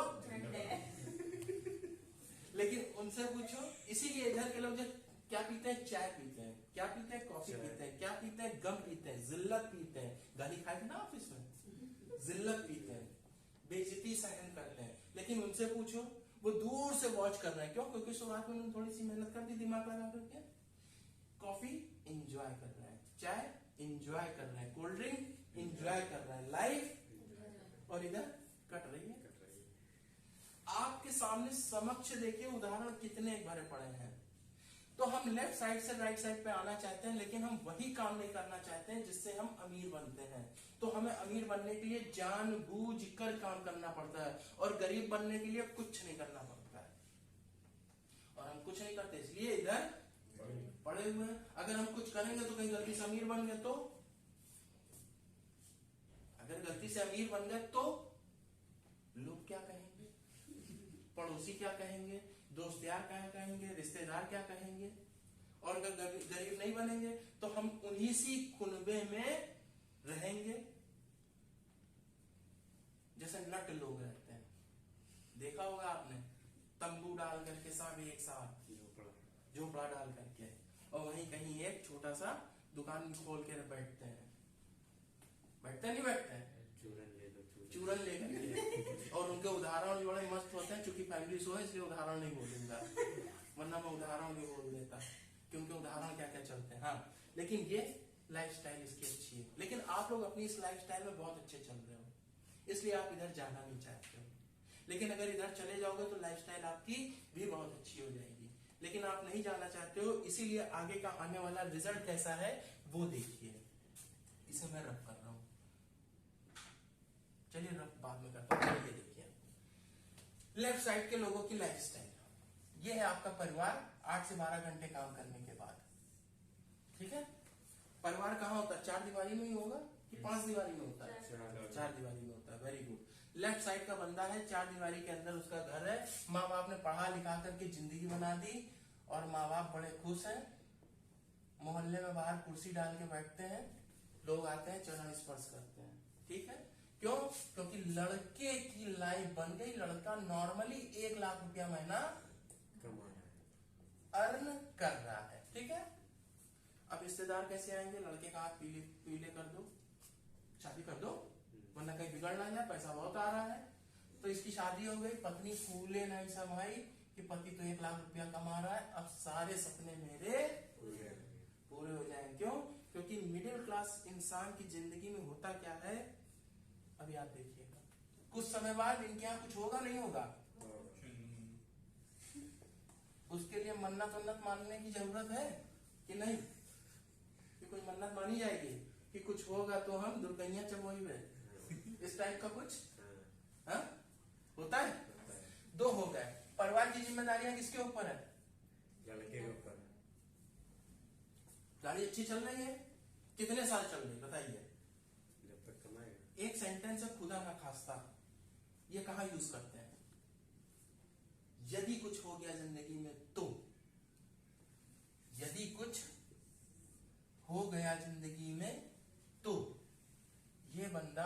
लेकिन उनसे पूछो, इसीलिए इधर के लोग जो क्या पीते हैं, चाय पीते हैं, क्या पीते हैं, कॉफी पीते हैं, क्या पीते हैं, गम पीते हैं, जिल्लत पीते हैं, गाली खाए थे ना ऑफिस में, जिल्लत पीते हैं, बेइज्जती सहन करते हैं। लेकिन उनसे पूछो, वो दूर से वॉच कर रहे हैं। क्यों? क्योंकि शुरुआत में उन्होंने थोड़ी सी मेहनत कर दी, दिमाग लगा करके। कॉफी एंजॉय कर रहे हैं, चाय एंजॉय कर रहे हैं, कोल्ड ड्रिंक एंजॉय कर रहे हैं, लाइफ और इधर कट रही है। आपके सामने समक्ष देखिए उदाहरण कितने भरे पड़े हैं। तो हम लेफ्ट साइड से राइट साइड पे आना चाहते हैं, लेकिन हम वही काम नहीं करना चाहते हैं जिससे हम अमीर बनते हैं। तो हमें अमीर बनने के लिए जानबूझ कर काम करना पड़ता है, और गरीब बनने के लिए कुछ नहीं करना पड़ता है। और हम कुछ नहीं करते, इसलिए इधर पड़े हुए हैं। अगर हम कुछ करेंगे तो कहीं गलती से अमीर बन गए तो, अगर गलती से अमीर बन गए तो लोग क्या कहेंगे, पड़ोसी क्या कहेंगे, दोस्त यार क्या कहेंगे, रिश्तेदार क्या कहेंगे। और अगर गरीब नहीं बनेंगे तो हम उन्हीं सी कुनबे में रहेंगे जैसे नट लोग रहते हैं। देखा होगा आपने, तंबू डाल करके सब एक साथ, झोपड़ा डाल करके, और वहीं कहीं एक छोटा सा दुकान खोल के बैठते हैं। बैठते नहीं बैठते, चूरन लेकर। और उनके उदाहरण बड़े मस्त होते हैं, क्योंकि फैमिली शो है इसलिए उदाहरण नहीं बोलूंगा, वरना मैं उदाहरण भी बोल देता, क्योंकि उदाहरण क्या क्या चलते हैं। हाँ, लेकिन ये लाइफस्टाइल इसकी अच्छी है, लेकिन आप लोग अपनी इस लाइफस्टाइल में बहुत अच्छे चल रहे हो, इसलिए आप इधर जाना नहीं चाहते हो। लेकिन अगर इधर चले जाओगे तो लाइफस्टाइल आपकी भी बहुत अच्छी हो जाएगी, लेकिन आप नहीं जाना चाहते हो। इसीलिए आगे का आने वाला रिजल्ट कैसा है वो देखिए। इसे मैं रब कर रहा हूं, चलिए रब बाद में करता हूं। ये देखिए लेफ्ट साइड के लोगों की लाइफस्टाइल, ये है आपका परिवार 8 से 12 घंटे काम करने के बाद। ठीक है, परिवार कहाँ होता है, 4 दीवारी में ही होगा कि 5 दीवारी में होता है? 4 दीवारी में होता है। Very good. लेफ्ट साइड का बंदा है, 4 दीवारी के अंदर उसका घर है, माँ बाप ने पढ़ा लिखा करके जिंदगी बना दी, और माँ बाप बड़े खुश हैं। मोहल्ले में बाहर कुर्सी डाल के बैठते हैं, लोग आते हैं चरण स्पर्श करते हैं। ठीक है, क्यों? क्योंकि लड़के की लाइफ बन गई, लड़का नॉर्मली 1 लाख रुपया महीना अर्न कर रहा है। ठीक है, अब रिश्तेदार कैसे आएंगे, लड़के का हाथ पीले पीले कर दो, शादी कर दो, वरना कहीं बिगड़ ना जाए, पैसा बहुत आ रहा है। तो इसकी शादी हो गई, पत्नी फूले नहीं समाई कि पति तो 1 लाख रुपया कमा रहा है, अब सारे सपने मेरे पूरे हो जाएंगे। क्यों? क्योंकि मिडिल क्लास इंसान की जिंदगी में होता क्या है, अभी आप देखिएगा, कुछ समय बाद इनके यहाँ कुछ होगा नहीं होगा, उसके लिए मन्नत वन्नत मानने की जरूरत है कि नहीं? कि कोई मन्नत मानी जाएगी कि कुछ होगा तो हम दुर्गैया चमोइबे, इस टाइप का कुछ हाँ होता है। 2 हो गए। परिवार की जिम्मेदारियां किसके ऊपर है? लड़के के ऊपर। गाड़ी अच्छी चल रही है, कितने साल चल रही बताइए? जब तक कमाएगा। एक सेंटेंस है खुदा ना खास्ता, ये कहाँ यूज करते हैं? यदि कुछ हो गया जिंदगी में तो, यदि कुछ हो गया जिंदगी में तो ये बंदा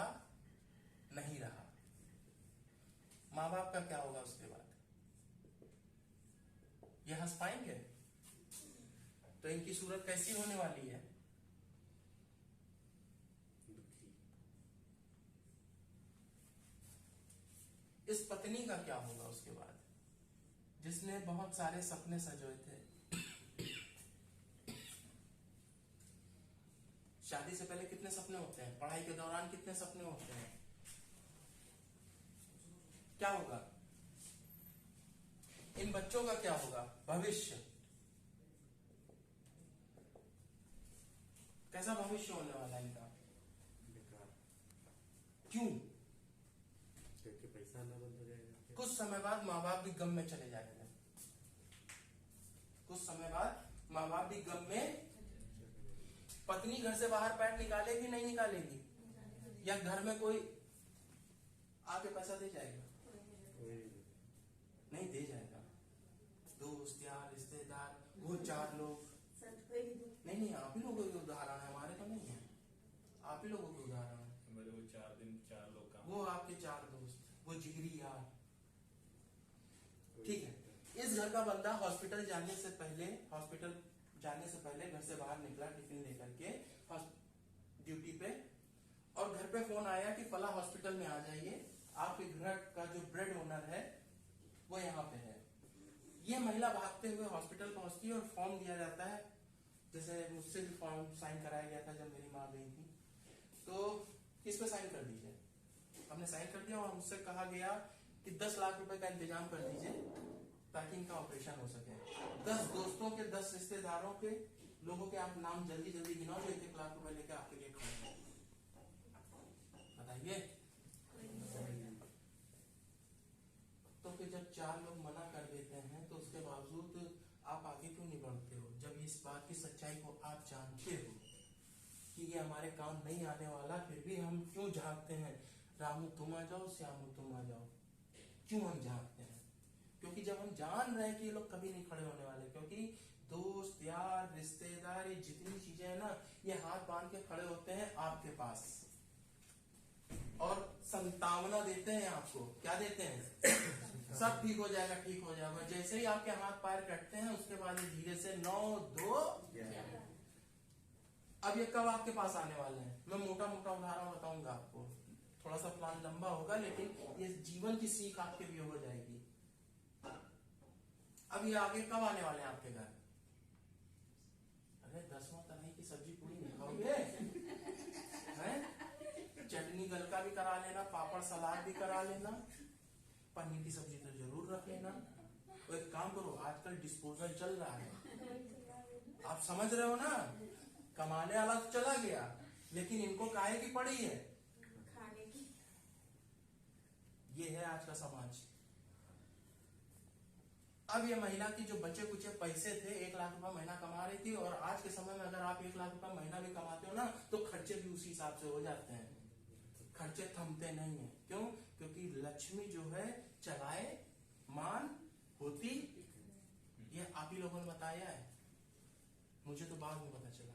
नहीं रहा, माँ बाप का क्या होगा उसके बाद? ये हंस पाएंगे? इनकी सूरत कैसी होने वाली है? इस पत्नी का क्या होगा उसके बाद, जिसने बहुत सारे सपने सजोए थे? शादी से पहले कितने सपने होते हैं? पढ़ाई के दौरान कितने सपने होते हैं? क्या होगा? इन बच्चों का क्या होगा भविष्य? कैसा भविष्य होने वाला है इनका? क्यों? क्योंकि पैसा ना बंद हो जाएगा। कुछ समय बाद माँ बाप भी गम में चले जाएंगे। कुछ समय बाद माँ बाप भी गम में। पत्नी घर से बाहर पैर निकालेगी नहीं निकालेगी? या घर में कोई आके पैसा दे जाएगा? नहीं दे जाएगा। दोस्त यार रिश्तेदार वो 4 लोग, नहीं आप ही लोगों के उदाहरण है, हमारे तो नहीं है, आप ही लोगों के उदाहरण है। मेरे वो 4 दिन 4 लोग काम, वो आपके 4 दोस्त, वो जिगरी यार। ठीक है, इस घर का बंदा हॉस्पिटल जाने से पहले घर से बाहर निकला टिफिन लेकर के ड्यूटी पे, और घर पे फोन आया कि फला हॉस्पिटल में आ जाइए, आपके घर का जो ब्रेड ओनर है वो यहाँ पे है। ये महिला भागते हुए हॉस्पिटल पहुंचती है और फॉर्म दिया जाता है, जैसे मुझसे भी फॉर्म साइन कराया गया था जब मेरी माँ गई थी, तो इस पे साइन कर दीजिए। हमने साइन कर दिया और मुझसे कहा गया कि 10 लाख रुपए का इंतजाम कर दीजिए ताकि इनका ऑपरेशन हो सके। 10 दोस्तों के 10 रिश्तेदारों के लोगों के आप नाम जल्दी जल्दी गिनाओ जो 1-1 लाख रुपए लेके आपके लिए खड़े हैं, बताइए। तो फिर जब 4 लोग मना कर देते हैं तो उसके बावजूद आप आगे क्यों नहीं बढ़ते हो? जब इस बात की सच्चाई को आप जानते हो कि ये हमारे काम नहीं आने वाला, फिर भी हम क्यों झांकते हैं? रामू तुम आ जाओ, श्यामू तुम आ जाओ, क्यों हम झांकते हैं? क्योंकि जब हम जान रहे हैं कि ये लोग कभी नहीं खड़े होने वाले, क्योंकि दोस्त यार रिश्तेदार ये जितनी चीजें हैं ना, ये हाथ बांध के खड़े होते हैं आपके पास और संतावना देते हैं आपको। क्या देते हैं? सब ठीक हो जाएगा, ठीक हो जाएगा। जैसे ही आपके हाथ पैर कटते हैं उसके बाद ये धीरे से 9, 2 अब ये कब आपके पास आने वाले हैं? मैं मोटा मोटा उदाहरण बताऊंगा आपको, थोड़ा सा प्लान लंबा होगा लेकिन ये जीवन की सीख आपके लिए हो जाएगी। अब ये आगे कब आने वाले हैं आपके घर? अरे 10वां तरह की सब्जी पूरी नहीं खाओगे? चटनी गलका भी करा लेना, पापड़ सलाद भी करा लेना, पनीर की सब्जी तो जरूर रख लेना। तो एक काम करो, आजकल डिस्पोजल चल रहा है, आप समझ रहे हो ना, कमाने वाला तो चला गया लेकिन इनको काहे की पड़ी है? खाने की। ये है आज का समाज। अब ये महिला की जो बचे कुचे पैसे थे, 1 लाख रुपए महीना कमा रही थी, और आज के समय में अगर आप 1 लाख रुपए महीना भी कमाते हो ना तो खर्चे भी उसी हिसाब से हो जाते हैं, खर्चे थमते नहीं है। क्यों? क्योंकि लक्ष्मी जो है चलाए मान होती, ये आप ही लोगों ने बताया है, मुझे तो बाद में पता चला।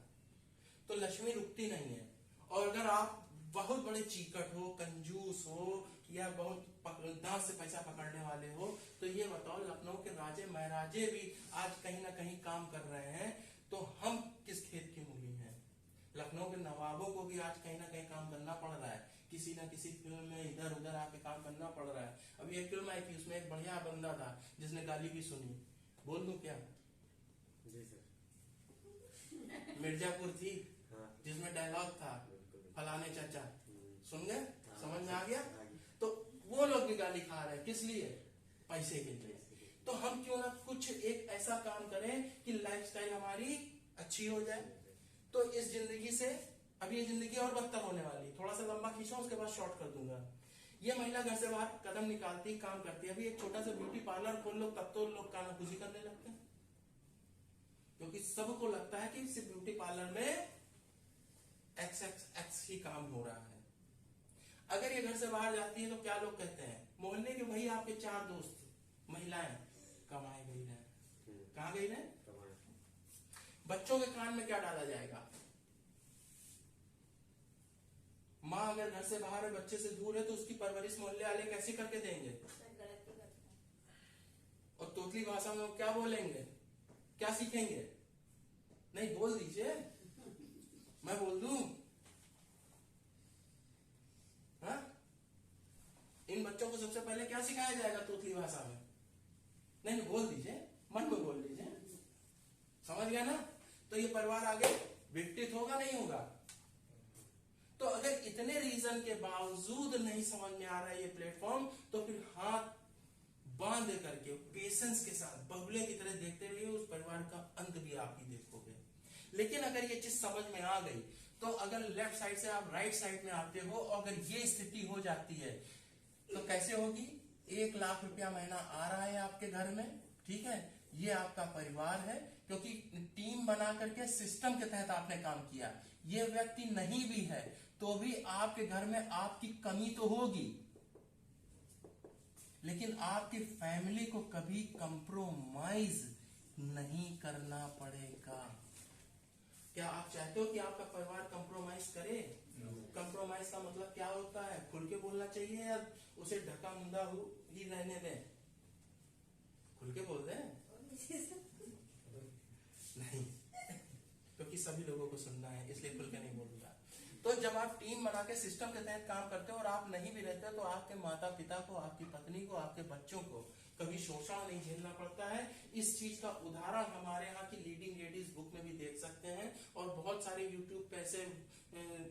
तो लक्ष्मी रुकती नहीं है। और अगर आप बहुत बड़े चीकट हो, कंजूस हो, या बहुत दांत से पैसा पकड़ने वाले हो, तो ये बताओ लखनऊ के राजे महाराजे भी आज कहीं ना कहीं काम कर रहे हैं, तो हम किस खेत की मूली हैं? लखनऊ के नवाबों को भी आज कहीं ना कहीं काम करना पड़ रहा है, किसी ना किसी फिल्म में इधर उधर आके काम करना पड़ रहा है। अभी एक फिल्म आई थी, उसमें एक बढ़िया बंदा था जिसने गाली भी सुनी, बोल दूं क्या? जी सर। मिर्जापुर थी, हाँ। जिसमें डायलॉग था फलाने चाचा, सुन गए? समझ में आ गया? तो वो लोग भी गाली खा रहे हैं, किस लिए? पैसे के लिए। तो हम क्यों ना कुछ एक ऐसा काम करें कि लाइफस्टाइल हमारी अच्छी हो जाए। तो इस जिंदगी से, अभी ये जिंदगी और बदतर होने वाली, थोड़ा सा लंबा खींचो उसके बाद शॉर्ट कर दूंगा। ये महिला घर से बाहर कदम निकालती, काम करती है। अभी एक छोटा सा ब्यूटी पार्लर खोल लो तब तो लोग कानाफूसी करने लगते हैं, क्योंकि सबको लगता है कि सिर्फ ब्यूटी पार्लर में XXX ही काम हो रहा है। अगर ये घर से बाहर जाती है तो क्या लोग कहते हैं? मोहल्ले के वही आपके 4 दोस्त महिलाएं कमाए गई है, कहाँ गई है? बच्चों के कान में क्या डाला जाएगा? माँ अगर घर से बाहर है, बच्चे से दूर है, तो उसकी परवरिश मोहल्ले वाले कैसे करके देंगे? और तोतली भाषा में वो क्या बोलेंगे, क्या सीखेंगे? नहीं बोल दीजिए, मैं बोल दूं? हाँ? इन बच्चों को सबसे पहले क्या सिखाया जाएगा तोतली भाषा में? नहीं बोल दीजिए, मन में बोल दीजिए, समझ गया ना? तो ये परिवार आगे विकसित होगा नहीं होगा? तो अगर इतने रीजन के बावजूद नहीं समझ में आ रहा है ये प्लेटफॉर्म, तो फिर हाथ बांध करके पेशेंस के साथ बगुले की तरह देखते रहिए, उस परिवार का अंत भी आप ही देखोगे। लेकिन अगर ये चीज समझ में आ गई, तो अगर लेफ्ट साइड से आप राइट साइड में आते हो, अगर ये स्थिति हो जाती है तो कैसे होगी? 1 लाख रुपया महीना आ रहा है आपके घर में, ठीक है, ये आपका परिवार है, क्योंकि टीम बना करके सिस्टम के तहत आपने काम किया। ये व्यक्ति नहीं भी है तो भी आपके घर में आपकी कमी तो होगी, लेकिन आपकी फैमिली को कभी कंप्रोमाइज नहीं करना पड़ेगा। क्या आप चाहते हो कि आपका परिवार कंप्रोमाइज करे? कंप्रोमाइज का मतलब क्या होता है? खुल के बोलना चाहिए या उसे ढका मुंदा ही रहने दें? खुल के बोल दें? नहीं, क्योंकि सभी लोगों को सुनना है, इसलिए खुल के नहीं बोलूंगा। तो जब आप टीम बना के सिस्टम के तहत काम करते हो और आप नहीं भी रहते, तो आपके माता पिता को, आपकी पत्नी को, आपके बच्चों को कभी शोषण नहीं झेलना पड़ता है। इस चीज का उदाहरण हमारे यहाँ की लीडिंग लेडीज बुक में भी देख सकते हैं, और बहुत सारे यूट्यूब पे ऐसे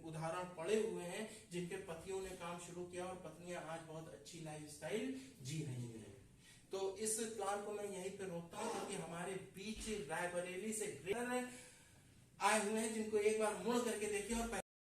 उदाहरण पड़े हुए हैं जिनके पतियों ने काम शुरू किया और पत्नियां आज बहुत अच्छी लाइफस्टाइल जी रही है। तो इस प्लान को मैं यहीं पे रोकता हूँ, क्योंकि हमारे बीच रायबरेली से आए हुए हैं जिनको एक बार मुड़ करके देखिए और